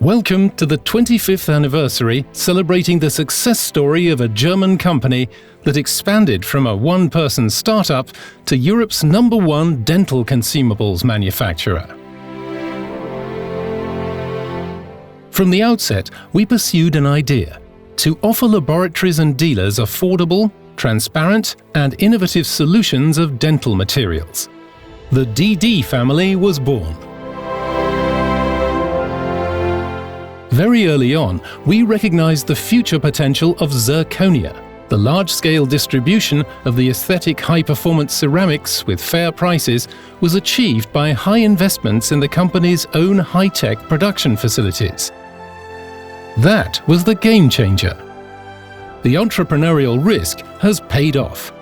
Welcome to the 25th anniversary, celebrating the success story of a German company that expanded from a one-person startup to Europe's #1 dental consumables manufacturer. From the outset, we pursued an idea: to offer laboratories and dealers affordable, transparent, and innovative solutions of dental materials. The DD family was born. Very early on, we recognized the future potential of Zirconia. The large-scale distribution of the aesthetic high-performance ceramics with fair prices was achieved by high investments in the company's own high-tech production facilities. That was the game changer. The entrepreneurial risk has paid off.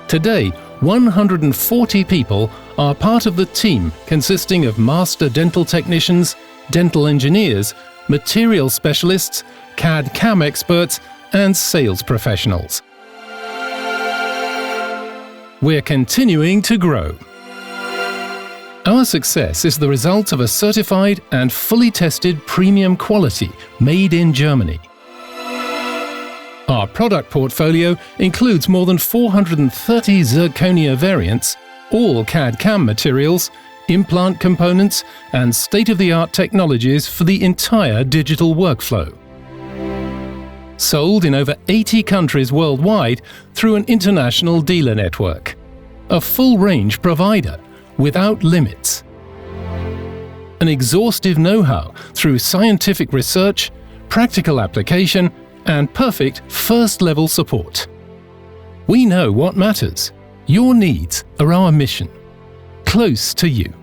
Today, 140 people are part of the team consisting of master dental technicians, dental engineers, material specialists, CAD/CAM experts, and sales professionals. We're continuing to grow. Our success is the result of a certified and fully tested premium quality made in Germany. Our product portfolio includes more than 430 Zirconia variants, all CAD/CAM materials, implant components, and state-of-the-art technologies for the entire digital workflow. Sold in over 80 countries worldwide through an international dealer network. A full-range provider without limits. An exhaustive know-how through scientific research, practical application, and perfect first-level support. We know what matters. Your needs are our mission. Close to you.